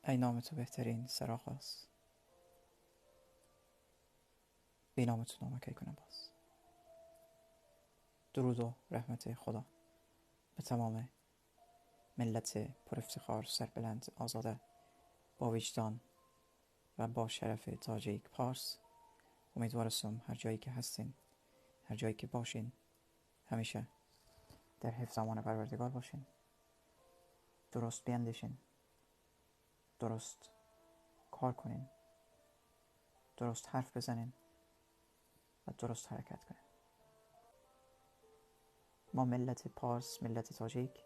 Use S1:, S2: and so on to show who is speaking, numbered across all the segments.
S1: ای نام تو بهترین سرآغاز، بی نام تو نامه کی کنم باز. درود و رحمت خدا به تمام ملت پر افتخار، سربلند، آزاده، با وجدان و با شرف تاجیک پارس. امیدوارم هر جایی که هستین، هر جایی که باشین، همیشه در حفظ امان پروردگار باشین، درست بیندیشین، درست کار کنین، درست حرف بزنین و درست حرکت کنین. ما ملت پارس، ملت تاجیک،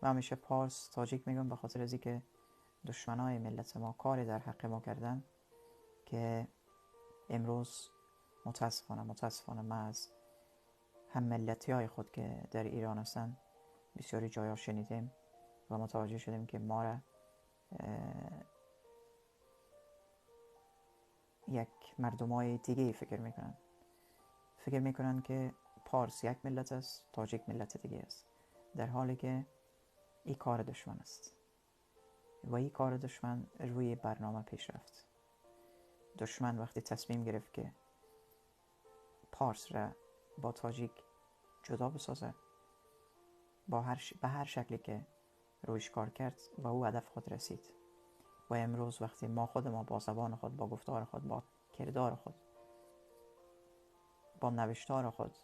S1: و همیشه پارس تاجیک میگم به خاطر از اینکه دشمنای ملت ما کاری در حق ما کردن که امروز متاسفانه ما از هم ملتی های خود که در ایران هستن بسیاری جایا شنیدیم و متوجه شدیم که ما را یک مردمای دیگه فکر میکنن که پارس یک ملت است، تاجیک ملت دیگه است، در حالی که این کار دشمن است و این کار دشمن روی برنامه پیش رفت. دشمن وقتی تصمیم گرفت که پارس را با تاجیک جدا بسازه، به هر شکلی که رویش کار کرد و او هدف خود رسید. و امروز وقتی ما با زبان خود، با گفتار خود، با کردار خود، با نوشتار خود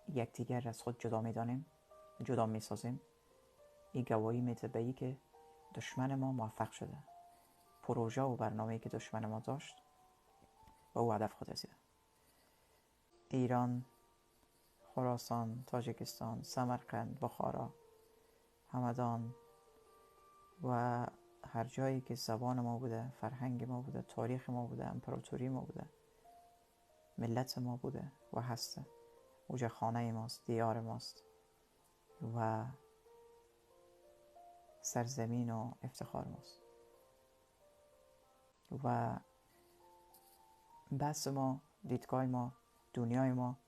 S1: یکدیگر از خود جدا میسازیم، این گواهی میده به این که دشمن ما موفق شده. پروژه و برنامه‌ای که دشمن ما داشت و او هدف خود رسیده. ایران، خراسان، تاجیکستان، سمرقند، بخارا، همدان و هر جایی که زبان ما بوده، فرهنگ ما بوده، تاریخ ما بوده، امپراتوری ما بوده، ملت ما بوده و هسته، اوج خانه ماست، دیار ماست و سرزمین و افتخار ماست. و بحث ما، دیدگاه ما، دنیای ما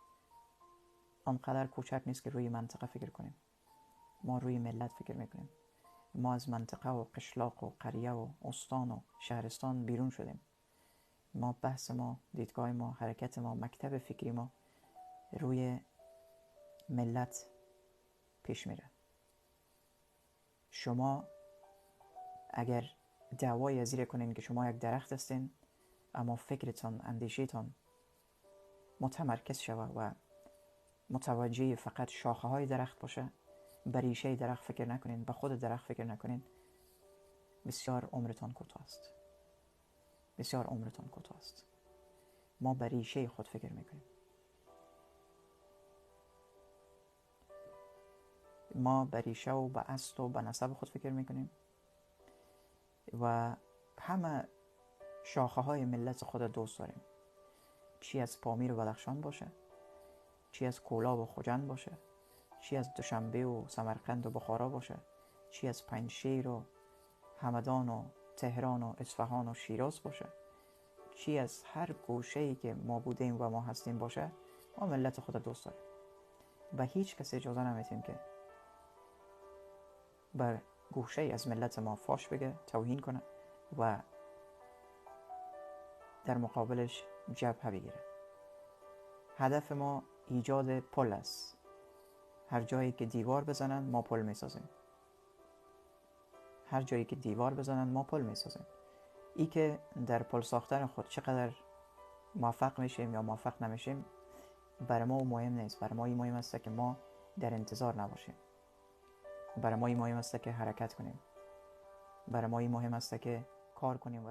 S1: آنقدر کوچک نیست که روی منطقه فکر کنیم. ما روی ملت فکر میکنیم. ما از منطقه و قشلاق و قریه و استان و شهرستان بیرون شدیم. ما بحث ما، دیدگاه ما، حرکت ما، مکتب فکری ما روی ملت پیش میره. شما اگر دعوای از این کنین که شما یک درخت هستین، اما فکرتان، اندیشیتان متمرکز شوه و متوجه فقط شاخه های درخت باشه، به ریشه درخت فکر نکنین، به خود درخت فکر نکنین، بسیار عمرتان کوتاه است. ما به ریشه خود فکر میکنیم. ما به ریشه و به اصل و به نسب خود فکر میکنیم و همه شاخه های ملت خود دوست داریم. چی از پامیر و بدخشان باشه، چی از کولاب و خوجند باشه، چی از دوشنبه و سمرقند و بخارا باشه، چی از پنجشیر و همدان و تهران و اصفهان و شیراز باشه، چی از هر گوشه‌ای که ما بودیم و ما هستیم باشه، ما ملت خود دوست داریم و هیچ کسی اجازه نمیدیم که بر گوشه از ملت ما فاش بگه، توهین کنه و در مقابلش جبهه بگیره. هدف ما ایجاد پل است. هر جایی که دیوار بزنن ما پل میسازیم. ای که در پل ساختن خود چقدر موفق میشیم یا موفق نمیشیم برای ما مهم نیست. برای ما مهم است که ما در انتظار نباشیم. برای ما مهم است که حرکت کنیم. برای ما مهم است که کار کنیم و